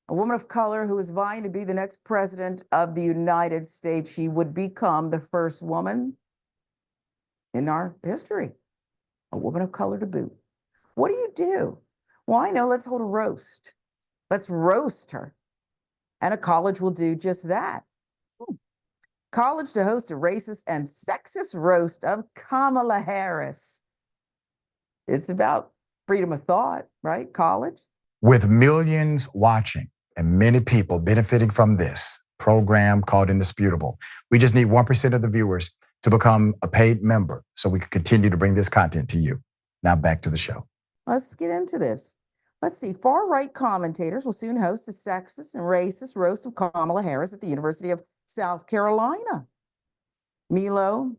a woman of color who is vying to be the next president of the United States. She would become the first woman in our history, a woman of color to boot. What do you do? Well, I know, let's hold a roast. Let's roast her. And a college will do just that. College to host a racist and sexist roast of Kamala Harris. It's about freedom of thought, right? College. With millions watching and many people benefiting from this program called Indisputable, we just need 1% of the viewers to become a paid member so we can continue to bring this content to you. Now back to the show. Let's get into this. Let's see. Far-right commentators will soon host a sexist and racist roast of Kamala Harris at the University of South Carolina. Milo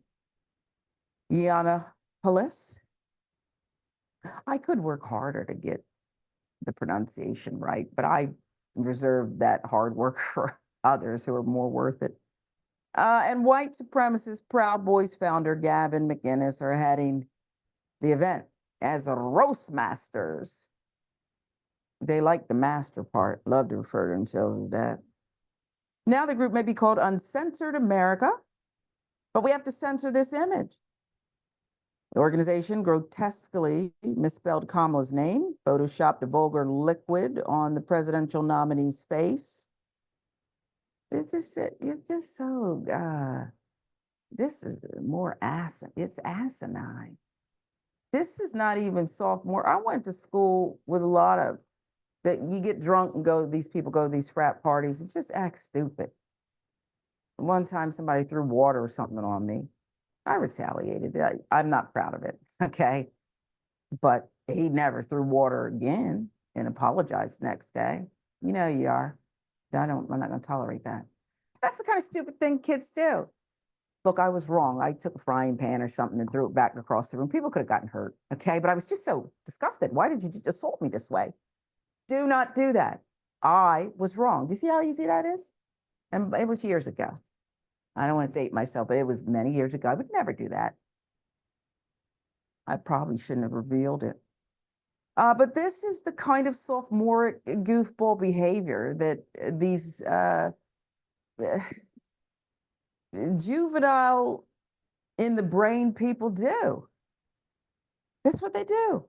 Yiannopoulos. I could work harder to get the pronunciation right, but I reserve that hard work for others who are more worth it. And white supremacist Proud Boys founder Gavin McInnis are heading the event as roast masters. They like the master part, love to refer to themselves as that. Now the group may be called Uncensored America, but we have to censor this image. The organization grotesquely misspelled Kamala's name, photoshopped a vulgar liquid on the presidential nominee's face. It's just, you're just so, this is more it's asinine. This is not even sophomore. I went to school with a lot of, that you get drunk and these people go to these frat parties and just act stupid. One time somebody threw water or something on me. I retaliated. I'm not proud of it, okay? But he never threw water again and apologized next day. You know you are. I'm not going to tolerate that. That's the kind of stupid thing kids do. Look, I was wrong. I took a frying pan or something and threw it back across the room. People could have gotten hurt, okay? But I was just so disgusted. Why did you just assault me this way? Do not do that. I was wrong. Do you see how easy that is? And it was years ago. I don't want to date myself, but it was many years ago. I would never do that. I probably shouldn't have revealed it. But this is the kind of sophomoric goofball behavior that these juvenile in the brain people do. That's what they do.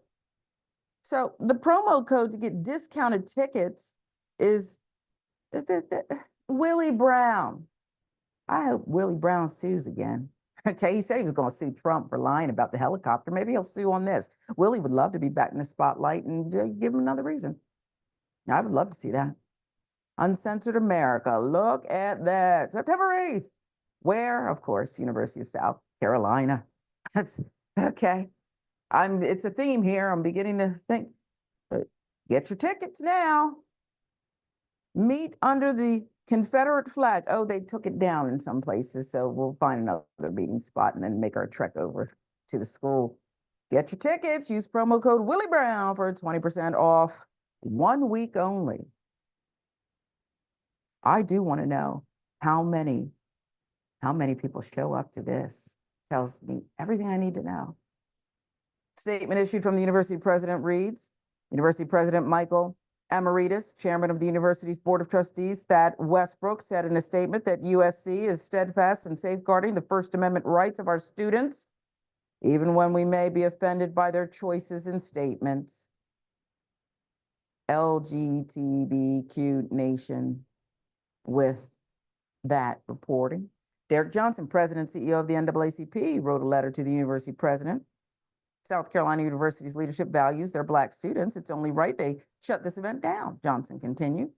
So the promo code to get discounted tickets is Willie Brown. I hope Willie Brown sues again. Okay, he said he was going to sue Trump for lying about the helicopter. Maybe he'll sue on this. Willie would love to be back in the spotlight and give him another reason. I would love to see that. Uncensored America. Look at that. September 8th. Where? Of course, University of South Carolina. That's okay. It's a theme here. I'm beginning to think. Get your tickets now. Meet under the Confederate flag. Oh, they took it down in some places, so we'll find another meeting spot and then make our trek over to the school. Get your tickets. Use promo code Willie Brown for 20% off. 1 week only. I do want to know how many people show up to this. Tells me everything I need to know. Statement issued from the university president reads, University President Michael Emeritus, chairman of the university's board of trustees, Thad Westbrook, said in a statement that USC is steadfast in safeguarding the First Amendment rights of our students, even when we may be offended by their choices and statements. LGBTQ nation with that reporting. Derek Johnson, president and CEO of the NAACP, wrote a letter to the university president. South Carolina University's leadership values their Black students. It's only right they shut this event down, Johnson continued.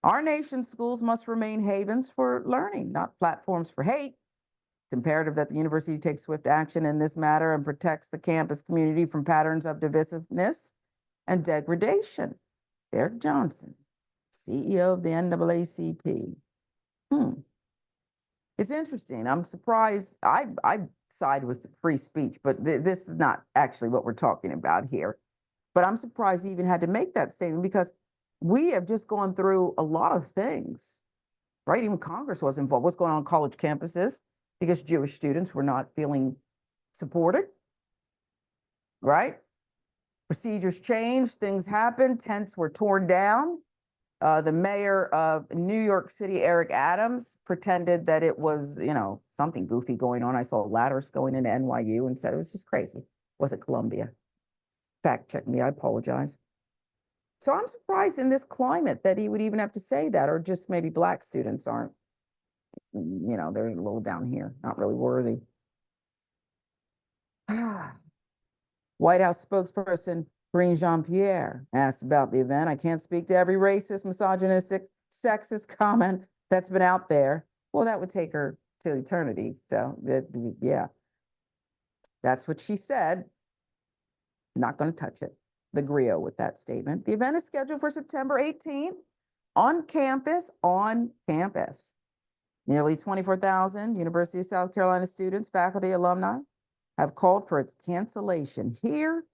Our nation's schools must remain havens for learning, not platforms for hate. It's imperative that the university takes swift action in this matter and protects the campus community from patterns of divisiveness and degradation. Derek Johnson, CEO of the NAACP. It's interesting. I'm surprised. I side with free speech, but this is not actually what we're talking about here. But I'm surprised he even had to make that statement because we have just gone through a lot of things, right? Even Congress was involved. What's going on college campuses because Jewish students were not feeling supported, right? Procedures changed, things happened, tents were torn down. The mayor of New York City, Eric Adams, pretended that it was, something goofy going on. I saw ladders going into NYU and said it was just crazy. Was it Columbia? Fact check me, I apologize. So I'm surprised in this climate that he would even have to say that, or just maybe Black students aren't, they're a little down here, not really worthy. White House spokesperson Karine Jean-Pierre asked about the event. I can't speak to every racist, misogynistic, sexist comment that's been out there. Well, that would take her to eternity. So, yeah, that's what she said. Not going to touch it. The griot with that statement. The event is scheduled for September 18th on campus, Nearly 24,000 University of South Carolina students, faculty, alumni have called for its cancellation here.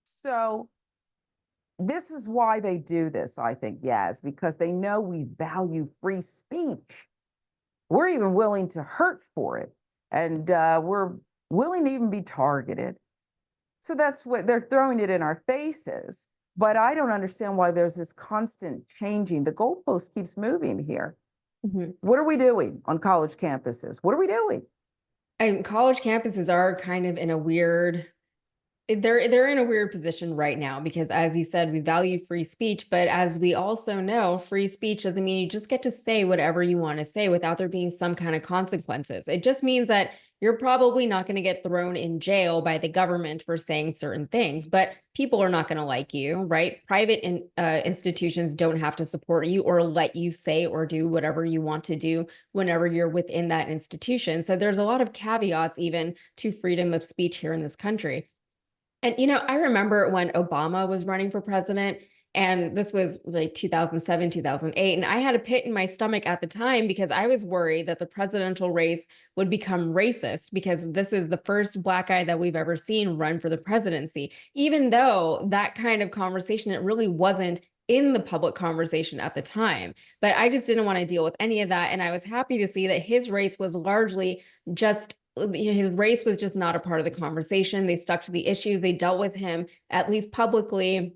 So this is why they do this, I think, Yaz, because they know we value free speech. We're even willing to hurt for it. And we're willing to even be targeted. So that's what they're throwing it in our faces. But I don't understand why there's this constant changing. The goalpost keeps moving here. Mm-hmm. What are we doing on college campuses? What are we doing? And college campuses are kind of in a weird, they're in a weird position right now because, as you said, we value free speech, but as we also know, free speech doesn't mean you just get to say whatever you want to say without there being some kind of consequences. It just means that you're probably not going to get thrown in jail by the government for saying certain things, but people are not going to like you, right? Private institutions don't have to support you or let you say or do whatever you want to do whenever you're within that institution. So there's a lot of caveats even to freedom of speech here in this country. And, I remember when Obama was running for president, and this was like 2007, 2008, and I had a pit in my stomach at the time because I was worried that the presidential race would become racist because this is the first Black guy that we've ever seen run for the presidency, even though that kind of conversation, it really wasn't in the public conversation at the time. But I just didn't want to deal with any of that. And I was happy to see that his race was largely just his race was just not a part of the conversation. They stuck to the issues. They dealt with him, at least publicly,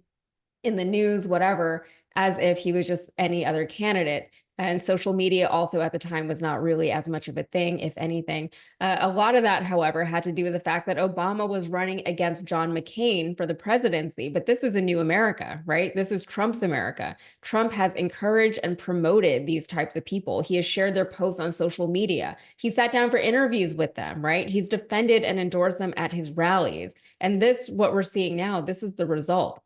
in the news, whatever, as if he was just any other candidate. And social media also at the time was not really as much of a thing, if anything. A lot of that, however, had to do with the fact that Obama was running against John McCain for the presidency. But this is a new America, right? This is Trump's America. Trump has encouraged and promoted these types of people. He has shared their posts on social media. He sat down for interviews with them, right? He's defended and endorsed them at his rallies. And this, what we're seeing now, this is the result.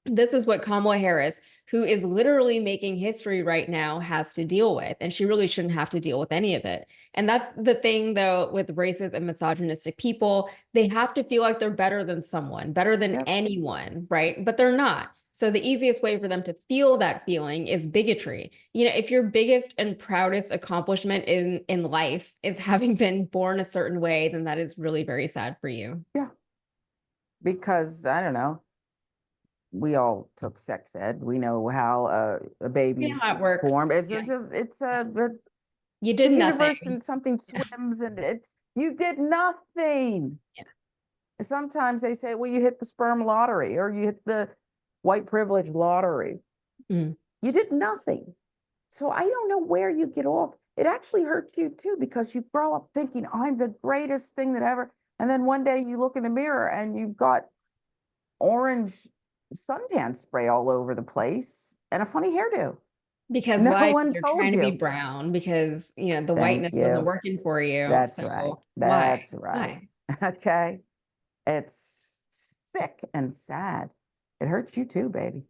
This is what Kamala Harris, who is literally making history right now, has to deal with. And she really shouldn't have to deal with any of it. And that's the thing, though, with racist and misogynistic people. They have to feel like they're better than someone, better than anyone, right? But they're not. So the easiest way for them to feel that feeling is bigotry. If your biggest and proudest accomplishment in life is having been born a certain way, then that is really very sad for you. Yeah. Because, I don't know, we all took sex ed. We know how a baby's formed. It's you did the nothing. universe and something swims and you did nothing. Yeah. Sometimes they say, well, you hit the sperm lottery or you hit the white privilege lottery. Mm. You did nothing. So I don't know where you get off. It actually hurts you too, because you grow up thinking I'm the greatest thing that ever. And then one day you look in the mirror and you've got orange suntan spray all over the place and a funny hairdo. Because no why? one You're told trying you. to be brown because the Thank whiteness you. wasn't working for you. That's so right. why? That's right. Why? Okay. It's sick and sad. It hurts you too, baby.